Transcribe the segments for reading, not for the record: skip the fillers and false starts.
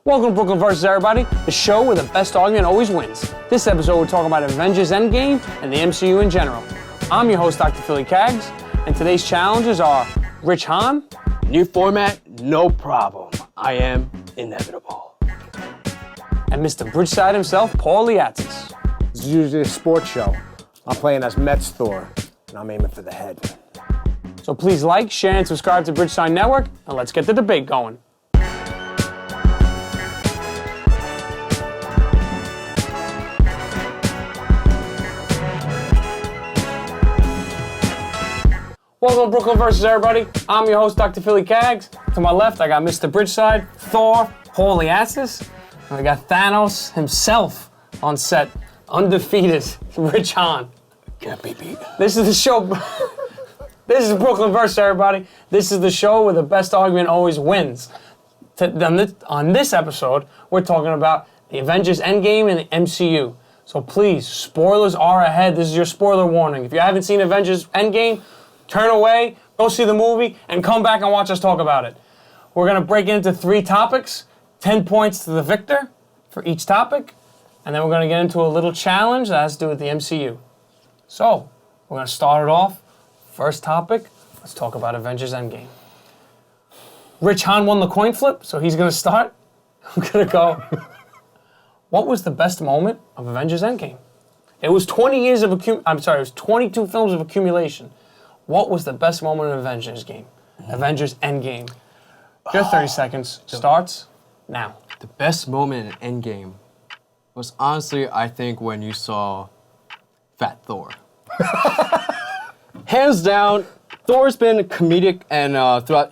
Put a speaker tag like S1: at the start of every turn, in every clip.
S1: Welcome to Brooklyn vs. Everybody, the show where the best argument always wins. This episode we're talking about Avengers ENDGAME and the MCU in general. I'm your host, Dr. Philly Kaggs, and today's challenges are Rich Hahn.
S2: New format, no problem. I am inevitable.
S1: And Mr. Bridgeside himself, Paul Liatzis.
S3: This is usually a sports show. I'm playing as Mets Thor, and I'm aiming for the head.
S1: So please like, share, and subscribe to Bridgeside Network, and let's get the debate going. Welcome to Brooklyn vs. Everybody. I'm your host, Dr. Philly Kaggs. To my left, I got Mr. Bridgeside, Thor, Paul Liatzis, and we got Thanos himself on set, undefeated, Rich Hahn.
S2: Can't be beat.
S1: This is the show. This is Brooklyn vs. Everybody. This is the show where the best argument always wins. On this episode, we're talking about the Avengers ENDGAME and the MCU. So please, spoilers are ahead. This is your spoiler warning. If you haven't seen Avengers ENDGAME, turn away, go see the movie, and come back and watch us talk about it. We're going to break it into 3 topics, 10 points to the victor for each topic, and then we're going to get into a little challenge that has to do with the MCU. So, we're going to start it off. First topic, let's talk about Avengers ENDGAME. Rich Hahn won the coin flip, so he's going to start. I'm going to go. What was the best moment of Avengers ENDGAME? It was 20 years of it was 22 films of accumulation. What was the best moment in Avengers game? Avengers ENDGAME. Your 30 seconds starts now.
S2: The best moment in ENDGAME was honestly, I think, when you saw Fat Thor. Hands down, Thor's been comedic and throughout,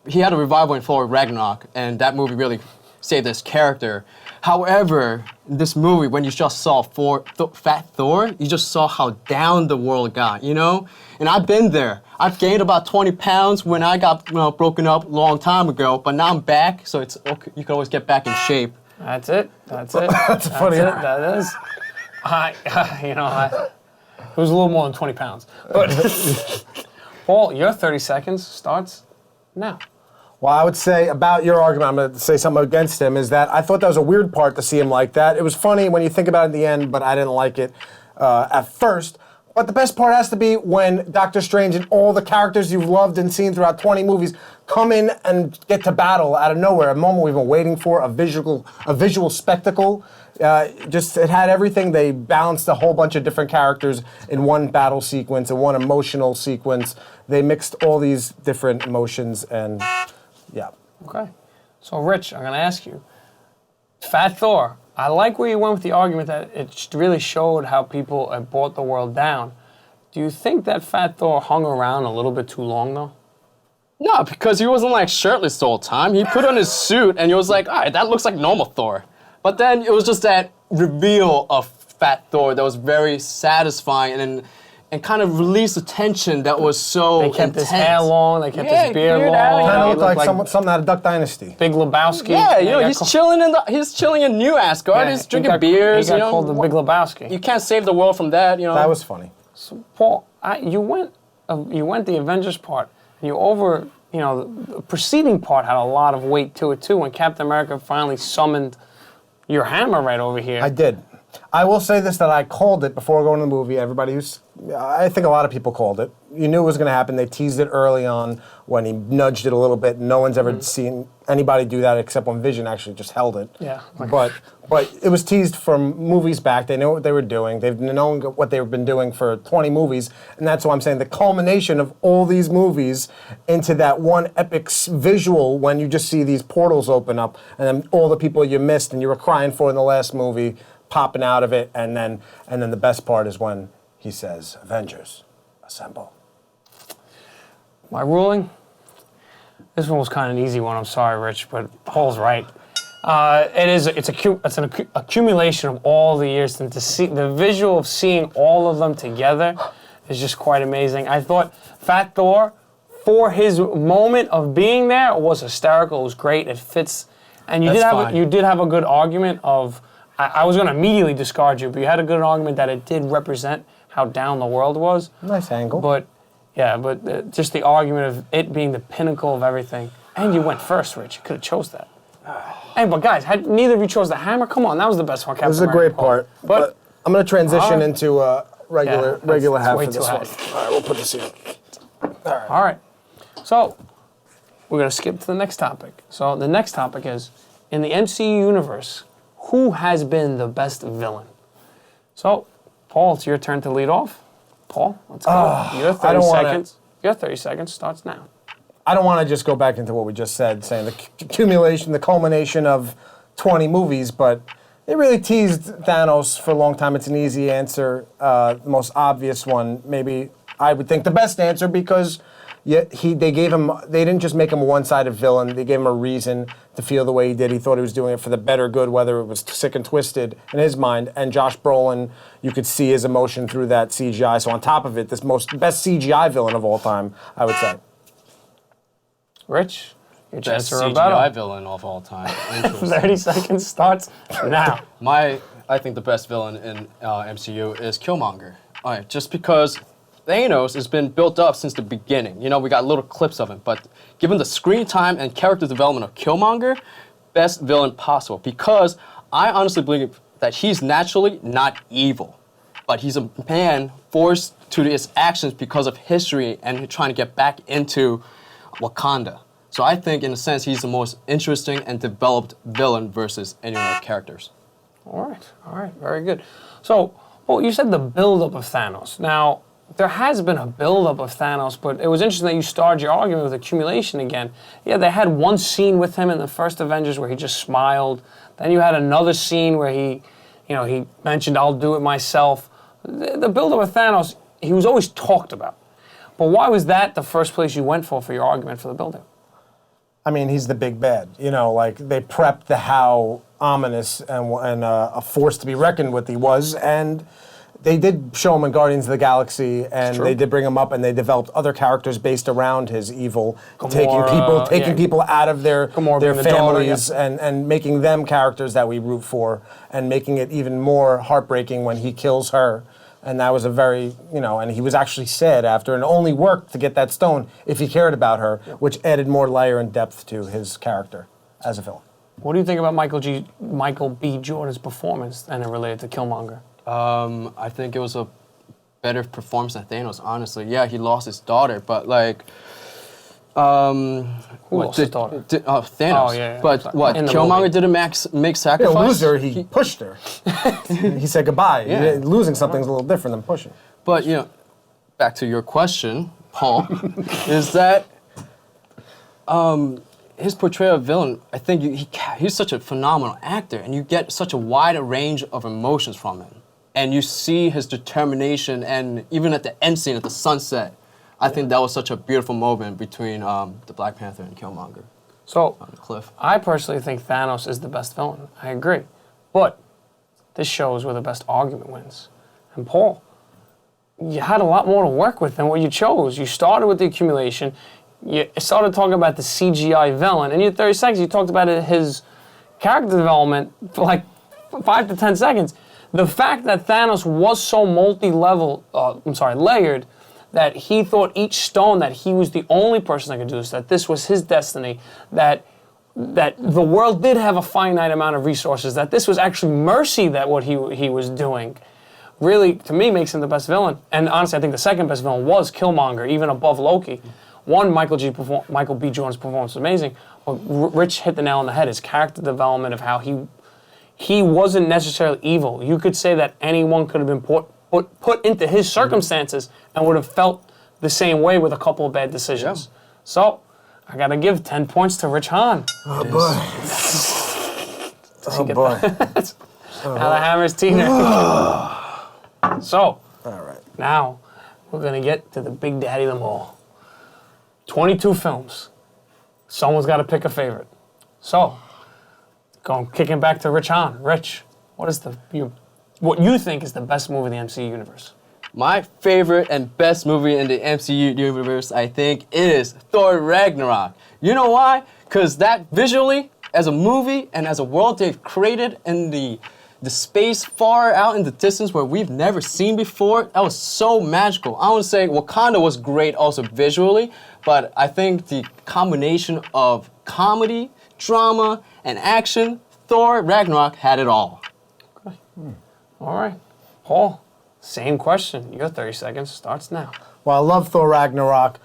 S2: he had a revival in Thor Ragnarok, and that movie really saved his character. However, in this movie, when you just saw Fat Thor, you just saw how down the world got, And I've been there. I've gained about 20 pounds when I got broken up a long time ago, but now I'm back, so it's okay. You can always get back in shape.
S1: That's it. That's it.
S3: That's funny.
S1: That is. It was a little more than 20 pounds. But Paul, your 30 seconds starts now.
S3: Well, I would say about your argument, I'm going to say something against him, is that I thought that was a weird part to see him like that. It was funny when you think about it in the end, but I didn't like it at first. But the best part has to be when Doctor Strange and all the characters you've loved and seen throughout 20 movies come in and get to battle out of nowhere, a moment we've been waiting for, a visual spectacle. It had everything. They balanced a whole bunch of different characters in one battle sequence, in one emotional sequence. They mixed all these different emotions and... yeah.
S1: Okay. So, Rich, I'm going to ask you. Fat Thor. I like where you went with the argument that it really showed how people had brought the world down. Do you think that Fat Thor hung around a little bit too long, though?
S2: No, because he wasn't shirtless the whole time. He put on his suit and he was like, all right, that looks like normal Thor. But then it was just that reveal of Fat Thor that was very satisfying and kind of released the tension that was so
S1: They kept
S2: intense.
S1: his hair long, they kept his beard long.
S3: Kind
S1: He
S3: of looked like something out of Duck Dynasty.
S1: Big Lebowski.
S2: Yeah, he's chilling in New Asgard.
S1: Yeah,
S2: he's drinking beers.
S1: He got called the Big Lebowski.
S2: You can't save the world from that.
S3: That was funny.
S1: So, Paul, you went the Avengers part. The preceding part had a lot of weight to it too. When Captain America finally summoned your hammer right over here.
S3: I did. I will say this, that I called it before going to the movie. I think a lot of people called it. You knew it was going to happen. They teased it early on when he nudged it a little bit. No one's ever seen anybody do that except when Vision actually just held it.
S1: Yeah.
S3: But it was teased from movies back. They knew what they were doing. They've known what they've been doing for 20 movies. And that's why I'm saying the culmination of all these movies into that one epic visual when you just see these portals open up and then all the people you missed and you were crying for in the last movie popping out of it, and then the best part is when he says, "Avengers, assemble."
S1: My ruling? This one was kind of an easy one. I'm sorry, Rich, but Paul's right. It's an accumulation of all the years, and to see the visual of seeing all of them together is just quite amazing. I thought Fat Thor, for his moment of being there, was hysterical. It was great. It fits, and you did have a good argument of. I was going to immediately discard you, but you had a good argument that it did represent how down the world was.
S3: Nice angle.
S1: But just the argument of it being the pinnacle of everything. And you went first, Rich. You could have chose that. Hey, but guys, neither of you chose the hammer. Come on, that was the best one.
S3: This is a great part. But I'm going to transition into regular half
S1: way
S3: for this
S1: too
S3: one.
S1: high.
S3: All right, we'll put this here.
S1: All right. So we're going to skip to the next topic. So the next topic is, in the MCU universe, who has been the best villain? So, Paul, it's your turn to lead off. Paul, let's go. Your 30 seconds. Your 30 seconds starts now.
S3: I don't want to just go back into what we just said, saying the accumulation, the culmination of 20 movies, but they really teased Thanos for a long time. It's an easy answer, the most obvious one. Maybe I would think the best answer because they didn't just make him a one-sided villain. They gave him a reason to feel the way he did. He thought he was doing it for the better good, whether it was sick and twisted in his mind. And Josh Brolin, you could see his emotion through that CGI. So on top of it, best CGI villain of all time, I would say.
S1: Rich, your chance
S2: Best
S1: to
S2: CGI
S1: rebuttal.
S2: villain of all time. Interesting.
S1: 30 seconds starts now.
S2: I think the best villain in MCU is Killmonger. All right, just because Thanos has been built up since the beginning. You know, we got little clips of him, but given the screen time and character development of Killmonger, best villain possible. Because I honestly believe that he's naturally not evil, but he's a man forced to his actions because of history and trying to get back into Wakanda. So I think, in a sense, he's the most interesting and developed villain versus any other characters.
S1: All right, very good. So, well, you said the build-up of Thanos. Now, there has been a build-up of Thanos, but it was interesting that you started your argument with accumulation again. Yeah, they had one scene with him in the first Avengers where he just smiled. Then you had another scene where he mentioned, "I'll do it myself." The build-up of Thanos, he was always talked about. But why was that the first place you went for your argument for the build-up?
S3: I mean, he's the big bad. You know, like they prepped how ominous and a force to be reckoned with he was, and they did show him in Guardians of the Galaxy, and they did bring him up, and they developed other characters based around his evil, taking people out of their families and making them characters that we root for, and making it even more heartbreaking when he kills her. And that was a very, and he was actually sad after, and only worked to get that stone if he cared about her, which added more layer and depth to his character as a villain.
S1: What do you think about Michael B. Jordan's performance and it related to Killmonger?
S2: I think it was a better performance than Thanos, honestly. Yeah, he lost his daughter, but like...
S1: Who lost his daughter?
S2: Thanos.
S1: Oh, yeah.
S2: But what, Killmonger didn't make sacrifice?
S3: Yeah, loser, he pushed her. He said goodbye.
S2: Yeah.
S3: Losing something's a little different than pushing.
S2: But, back to your question, Paul, is that his portrayal of villain, I think he's such a phenomenal actor, and you get such a wide range of emotions from him. And you see his determination, and even at the end scene, at the sunset, I think that was such a beautiful moment between the Black Panther and Killmonger.
S1: So,
S2: on the cliff.
S1: I personally think Thanos is the best villain. I agree. But this shows where the best argument wins. And Paul, you had a lot more to work with than what you chose. You started with the accumulation. You started talking about the CGI villain. And in your 30 seconds, you talked about his character development for like 5 to 10 seconds. The fact that Thanos was so layered, that he thought each stone that he was the only person that could do this, that this was his destiny, that the world did have a finite amount of resources, that this was actually mercy that what he was doing, really, to me, makes him the best villain. And honestly, I think the second best villain was Killmonger, even above Loki. One, Michael B. Jordan's performance was amazing, but Rich hit the nail on the head. His character development of how he wasn't necessarily evil. You could say that anyone could have been put into his circumstances and would have felt the same way with a couple of bad decisions. Yeah. So, I gotta give 10 points to Rich Hahn.
S3: Oh, boy. Oh, boy.
S1: Now the hammer's Tina. So,
S3: all right.
S1: Now, we're gonna get to the big daddy of them all. 22 films. Someone's gotta pick a favorite. So, kicking back to Rich Hahn. Rich, what you think is the best movie in the MCU universe?
S2: My favorite and best movie in the MCU universe, I think, is Thor Ragnarok. You know why? Because that visually, as a movie and as a world they've created in the space far out in the distance where we've never seen before, that was so magical. I want to say Wakanda was great also visually, but I think the combination of comedy, drama, and action, Thor Ragnarok had it all.
S1: All right. Paul, same question. Your 30 seconds starts now.
S3: Well, I love Thor Ragnarok.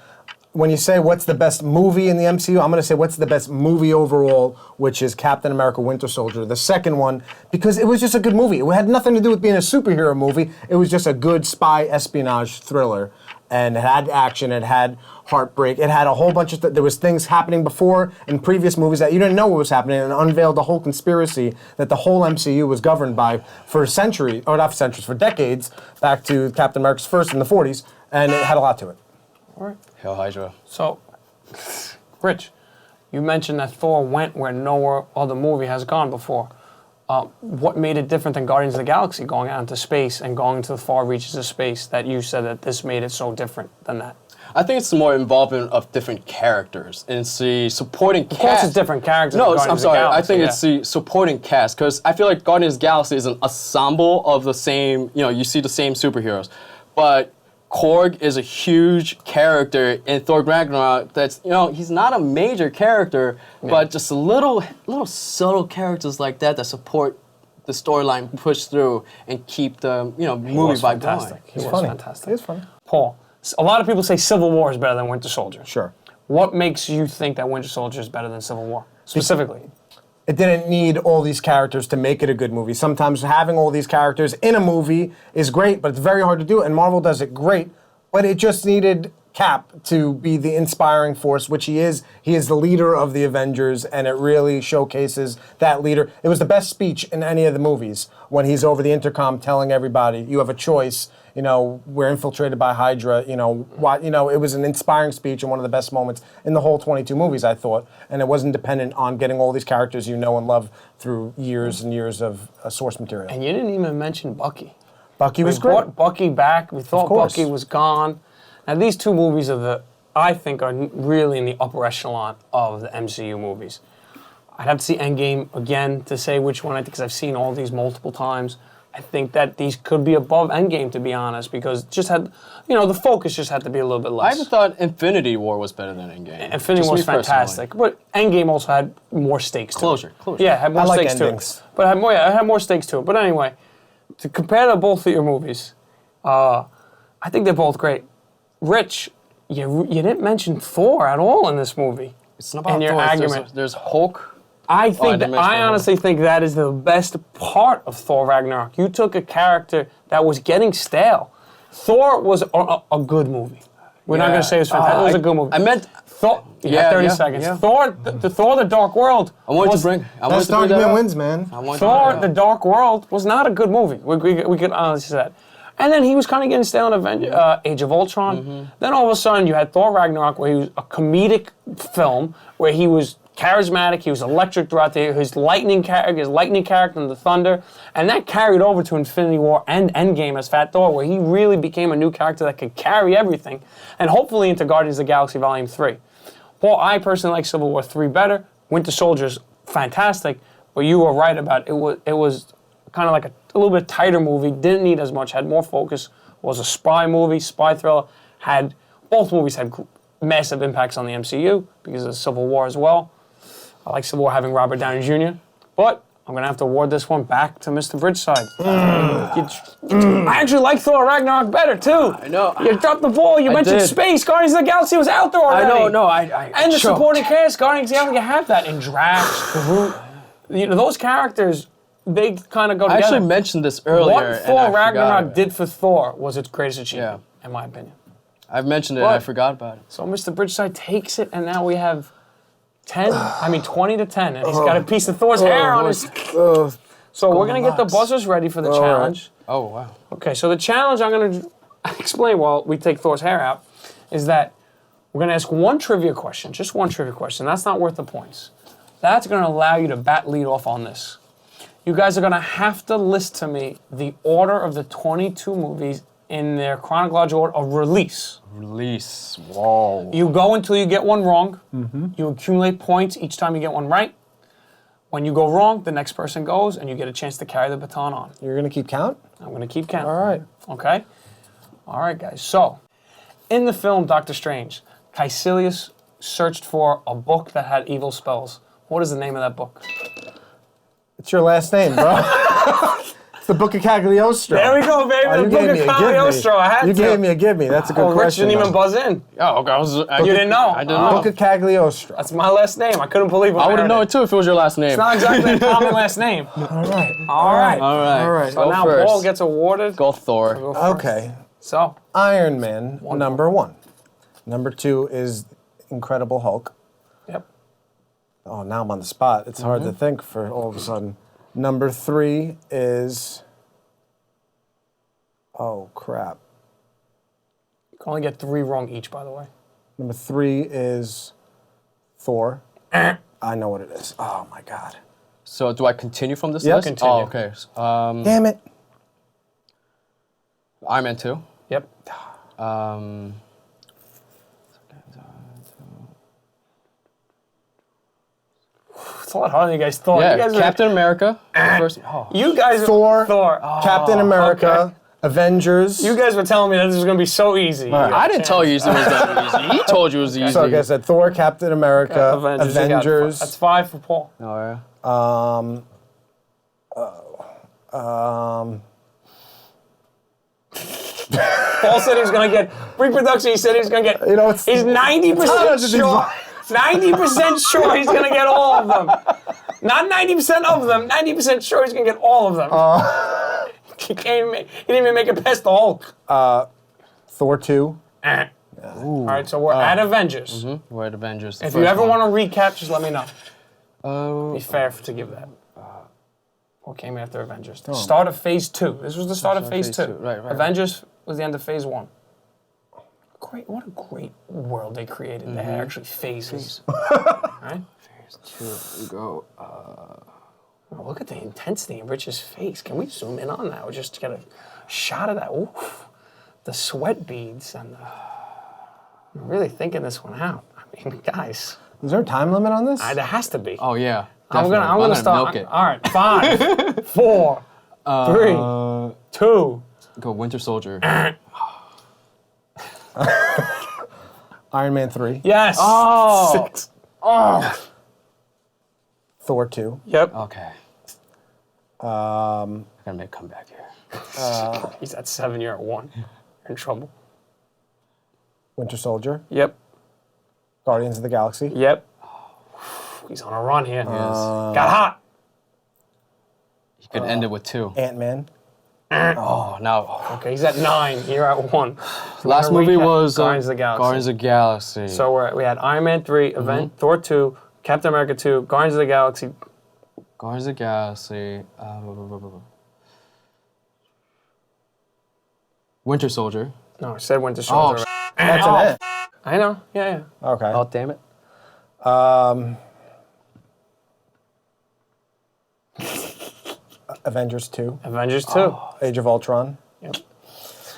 S3: When you say what's the best movie in the MCU, I'm going to say what's the best movie overall, which is Captain America Winter Soldier. The second one, because it was just a good movie. It had nothing to do with being a superhero movie. It was just a good spy espionage thriller. And it had action, it had heartbreak, it had a whole bunch of, there was things happening before in previous movies that you didn't know what was happening, and unveiled the whole conspiracy that the whole MCU was governed by for centuries, or not for centuries, for decades, back to Captain America's first in the 40s, and it had a lot to it.
S1: All right.
S2: Hail Hydra.
S1: So, Rich, you mentioned that Thor went where no other movie has gone before. What made it different than Guardians of the Galaxy, going out into space and going to the far reaches of space, that you said that this made it so different than that?
S2: I think it's the more involvement of different characters. And it's the supporting cast.
S1: Of course it's different characters
S2: No,
S1: than
S2: I'm
S1: Guardians
S2: sorry.
S1: of the Galaxy.
S2: I think it's the supporting cast, because I feel like Guardians of the Galaxy is an ensemble of the same, you see the same superheroes. But Korg is a huge character in Thor Ragnarok that's, he's not a major character, but just little subtle characters like that support the storyline, push through, and keep the, movie vibe going.
S1: He was
S3: funny.
S1: fantastic.
S3: It is funny.
S1: Paul, a lot of people say Civil War is better than Winter Soldier.
S3: Sure.
S1: What makes you think that Winter Soldier is better than Civil War, specifically?
S3: It didn't need all these characters to make it a good movie. Sometimes having all these characters in a movie is great, but it's very hard to do, and Marvel does it great. But it just needed Cap to be the inspiring force, which he is. He is the leader of the Avengers, and it really showcases that leader. It was the best speech in any of the movies when he's over the intercom telling everybody, you have a choice, we're infiltrated by Hydra, it was an inspiring speech and one of the best moments in the whole 22 movies, I thought. And it wasn't dependent on getting all these characters you know and love through years and years of source material.
S1: And you didn't even mention Bucky.
S3: Bucky was
S1: We
S3: great.
S1: brought Bucky back. We thought
S3: course.
S1: Bucky was gone. Now, these two movies I think are really in the upper echelon of the MCU movies. I'd have to see Endgame again to say which one, because I've seen all these multiple times. I think that these could be above Endgame, to be honest, because it just had, the focus just had to be a little bit less.
S2: I even thought Infinity War was better than Endgame.
S1: Infinity War was fantastic, but Endgame also had more stakes to it.
S2: Closure.
S1: Yeah, had more
S3: I like
S1: stakes
S3: endings.
S1: to it. But it had more stakes to it. But anyway, to compare the both of your movies, I think they're both great. Rich, you didn't mention Thor at all in this movie.
S2: It's not about
S1: your
S2: Thor.
S1: argument.
S2: There's Hulk.
S1: I honestly think that is the best part of Thor Ragnarok. You took a character that was getting stale. Thor was a good movie. We're not going to say it was fantastic. It was a good movie.
S2: I meant
S1: Thor. You have 30 seconds.
S2: Yeah.
S1: Thor, the Dark World.
S3: Best argument wins, man.
S1: Thor, the Dark World was not a good movie. We could honestly say that. And then he was kind of getting stale in Age of Ultron. Then all of a sudden you had Thor Ragnarok, where he was a comedic film, where he was charismatic, he was electric throughout his lightning character in the Thunder, and that carried over to Infinity War and Endgame as Fat Thor, where he really became a new character that could carry everything, and hopefully into Guardians of the Galaxy Volume 3. Well, I personally like Civil War 3 better. Winter Soldier's fantastic, but you were right about it. It was kind of like a little bit tighter movie, didn't need as much, had more focus, was a spy movie, spy thriller, both movies had massive impacts on the MCU because of Civil War as well. I like Civil War having Robert Downey Jr., but I'm going to have to award this one back to Mr. Bridgeside. I actually like Thor Ragnarok better, too.
S2: I know.
S1: You dropped the ball. You mentioned
S2: did.
S1: space. Guardians of the Galaxy was out there already.
S2: I know, no,
S1: And the
S2: choked.
S1: supporting cast, Guardians of the Galaxy, have that in Drax, Groot. Those characters, they kind of go together.
S2: I actually mentioned this earlier.
S1: What Thor
S2: and
S1: Ragnarok did for Thor was its greatest achievement, in my opinion.
S2: I've mentioned it and I forgot about it.
S1: So Mr. Bridgeside takes it, and now we have 20 to 10, and he's got a piece of Thor's hair on his... So we're going to get the buzzers ready for the challenge.
S2: Oh, wow.
S1: Okay, so the challenge I'm going to explain while we take Thor's hair out is that we're going to ask one trivia question, just one trivia question. That's not worth the points. That's going to allow you to bat lead off on this. You guys are going to have to list to me the order of the 22 movies in their chronological order of release.
S2: Release. Whoa.
S1: You go until you get one wrong. You accumulate points each time you get one right. When you go wrong, the next person goes, and you get a chance to carry the baton on.
S3: You're going to keep count?
S1: I'm going to keep counting.
S3: All right.
S1: Okay? All right, guys. So, in the film Doctor Strange, Caecilius searched for a book that had evil spells. What is the name of that book?
S3: It's your last name, bro. It's the Book of Cagliostro.
S1: There we go, baby.
S3: Oh,
S1: The Book of Cagliostro. I had to.
S3: You gave me a give me. That's a good
S1: Rich
S3: question.
S1: didn't even
S3: though.
S1: buzz in.
S2: Oh, okay.
S1: You didn't know.
S2: I didn't know.
S3: Book of Cagliostro.
S1: That's my last name. I couldn't believe it.
S2: I would have
S1: heard
S2: known it too if it was your last name.
S1: It's not exactly a common last name.
S3: All right.
S1: All right.
S2: All right.
S1: So
S2: Go
S1: now
S2: first.
S1: Paul gets awarded.
S2: Go Thor.
S1: Go first.
S3: Okay.
S1: So,
S3: Iron Man, number 1. Number 2 is Incredible Hulk.
S1: yep.
S3: Oh, now I'm on the spot. It's hard to think for all of a sudden. Number 3 is... Oh, crap.
S1: You can only get 3 wrong each, by the way.
S3: Number 3 is Thor. I know what it is. Oh, my God.
S2: So do I continue from this
S3: Yep.
S2: list?
S1: Continue.
S2: Oh, okay.
S3: Damn it.
S2: Iron Man 2.
S1: Yep. It's a lot harder than you guys thought.
S2: Yeah,
S1: You guys were-
S2: Captain America. First,
S1: You guys were
S3: Thor,
S1: Thor.
S3: Captain America,
S1: okay.
S3: Avengers.
S1: You guys were telling me that this was going to be so easy.
S3: Right.
S2: I didn't tell you it was that easy. He told you it was easy.
S3: So, like I said, Thor, Captain America,
S1: Avengers. You got
S3: Avengers.
S1: That's 5 for Paul.
S2: Oh, yeah.
S1: Paul said he was going to get pre-production. He said he was going to get.
S3: You know, it's-
S1: He's 90%
S3: It's-
S1: sure. 90% sure he's going to get all of them. Not 90% of them. 90% sure he's going to get all of them. He didn't even make it past the Hulk.
S3: Thor 2.
S1: All right, so we're at Avengers.
S2: We're at Avengers.
S1: If you ever want to recap, just let me know. Be fair to give that. What came after Avengers? The start of Phase 2. This was the start of Phase 2.
S2: Right.
S1: Avengers was the end of Phase 1. Great! What a great world they created. They had actually phases. Right?
S2: Phase 2, go.
S1: Oh, look at the intensity in Rich's face. Can we zoom in on that? Or just get a shot of that? Oof. The sweat beads and I'm really thinking this one out. I mean, guys,
S3: Is there a time limit on this?
S1: there has to be.
S2: Oh, yeah.
S1: I'm
S2: Definitely.
S1: gonna start.
S2: Milk it.
S1: All right, 5, 4, 3, 2.
S2: Go Winter Soldier.
S3: Iron Man 3.
S1: Yes.
S2: Oh.
S1: 6.
S3: Thor 2.
S1: Yep.
S2: Okay. I gotta make a comeback here.
S1: He's at 7. You're at 1. You're in trouble.
S3: Winter Soldier.
S1: Yep.
S3: Guardians of the Galaxy.
S1: Yep. He's on a run here. Got hot.
S2: You could end it with 2.
S3: Ant-Man.
S2: Oh, now.
S1: Okay, he's at 9. You're at 1.
S2: Last
S1: wanna
S2: movie
S1: recap?
S2: was
S1: Guardians of the Galaxy.
S2: Guardians of the Galaxy.
S1: So we had Iron Man 3, Thor 2, Captain America 2, Guardians of the Galaxy.
S2: Guardians of the Galaxy. Winter Soldier.
S1: No, I said Winter Soldier.
S3: That's an it.
S1: I know. Yeah.
S3: Okay.
S2: Oh, damn it.
S3: Avengers 2.
S1: Avengers 2.
S3: Age of Ultron.
S1: Yep.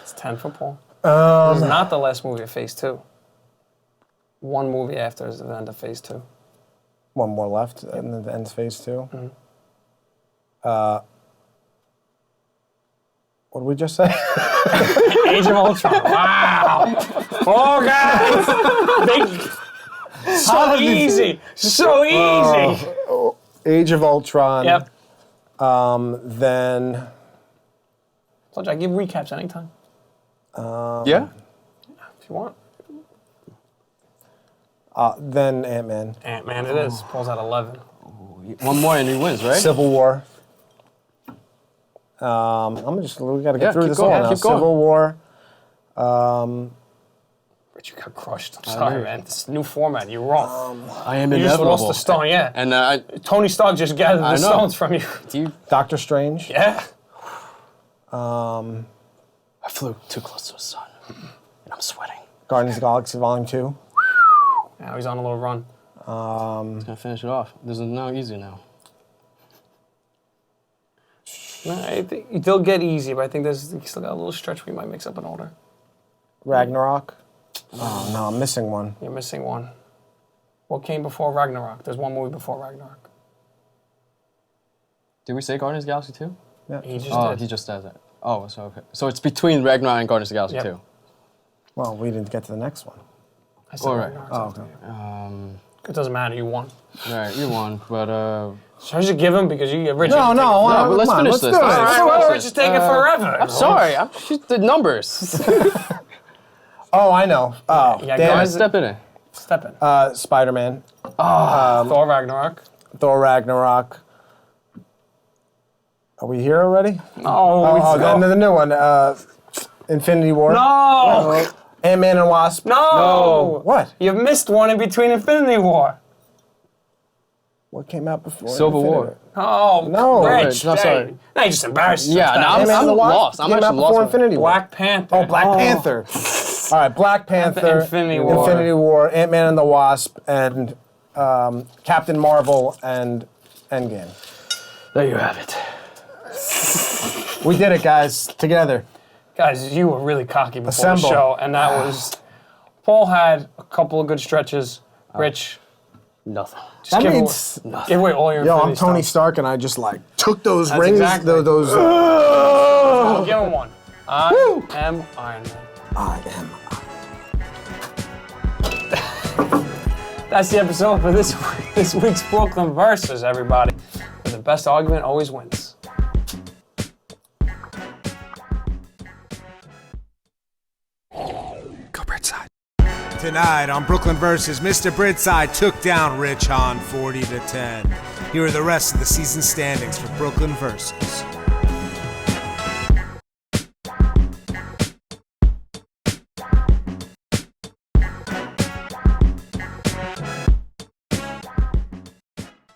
S1: It's 10 for Paul. This is not the last movie of Phase 2. One movie after is the end of Phase 2.
S3: One more left, and then the ends Phase 2. What did we just say?
S1: Age of Ultron. Wow. Oh, guys. So easy. So easy.
S3: Age of Ultron.
S1: Yep.
S3: Then
S1: Told you I give recaps anytime
S2: Yeah?
S1: if you want.
S3: then Ant-Man.
S1: Ant-Man it is. Paul's at 11.
S2: One more and he wins, right?
S3: Civil War. We gotta get
S2: Yeah,
S3: through
S2: keep
S3: this
S2: going,
S3: all now.
S2: keep going.
S3: Civil War.
S1: But you got crushed. I'm sorry, man. This new format, you're wrong.
S2: I am
S1: You just
S2: inevitable.
S1: lost the stone, yeah.
S2: And
S1: Tony Stark just gathered the
S2: I know.
S1: stones from you.
S3: Doctor Strange.
S1: Yeah.
S2: I flew too close to the sun. And I'm sweating.
S3: Guardians of the Galaxy Volume 2.
S1: Now he's on a little run.
S2: It's gonna finish it off. This is now easy now.
S1: No, I think they'll get easy, but I think you still got a little stretch where you might mix up an order.
S3: Ragnarok. Oh no, I'm missing one.
S1: You're missing one. What came before Ragnarok? There's one movie before Ragnarok.
S2: Did we say Guardians of the Galaxy 2?
S3: Yeah.
S1: He just
S2: Oh,
S1: did.
S2: he just does that. Oh, so okay. So it's between Ragnarok and Guardians of the Galaxy
S1: Yep.
S2: 2.
S3: Well, we didn't get to the next one.
S1: I said
S2: All right.
S1: Ragnarok.
S3: Oh, okay.
S1: It doesn't matter. You won.
S2: All right, you won, but
S1: So I should give him because you get Richard.
S3: No,
S2: No, but let's
S3: come on,
S2: finish
S3: let's
S2: this.
S3: do it.
S2: Let's
S1: All
S2: finish
S1: right,
S2: this.
S1: Richard's taking forever.
S2: I'm sorry. I'm just the numbers.
S3: Oh, I know. Oh,
S1: Yeah,
S3: damn
S1: guys.
S3: it.
S2: Step in it.
S1: Step in.
S3: Spider-Man,
S1: Thor Ragnarok.
S3: Thor Ragnarok. Are we here already?
S1: Oh,
S3: then the new one, Infinity War.
S1: no!
S3: Ant-Man and Wasp.
S1: No!
S3: What?
S1: You've missed one in between Infinity War.
S3: What came out before?
S2: Civil
S3: Infinity
S2: War.
S1: Oh,
S3: No.
S1: Rich.
S2: No,
S1: hey.
S2: sorry.
S1: Now you just embarrassed
S2: Yeah,
S1: yourself.
S2: now I'm
S3: Ant-Man and the Wasp
S2: lost. I'm
S3: came out
S2: actually
S3: before
S2: lost.
S3: Infinity War.
S1: Black Panther.
S3: Oh, Black Panther. All right, Black Panther,
S1: Infinity War.
S3: Infinity War, Ant-Man and the Wasp, and Captain Marvel and Endgame.
S2: There you have it.
S3: We did it, guys, together.
S1: Guys, you were really cocky before
S3: Assemble.
S1: the show, and that was... Paul had a couple of good stretches. Rich,
S2: Nothing.
S1: just
S3: That
S1: give,
S3: means,
S1: give away all your
S3: yo, I'm
S1: Infinity
S3: Tony
S1: stuff.
S3: Stark, and I just like took those
S1: That's
S3: rings,
S1: exactly.
S3: those.
S1: Oh, give him one. I am Iron Man.
S3: I am.
S1: That's the episode for this week's Brooklyn Versus, everybody. Where the best argument always wins.
S4: Go Bridgeside. Tonight on Brooklyn Versus, Mr. Bridgeside took down Rich Hahn 40-10. Here are the rest of the season standings for Brooklyn Versus.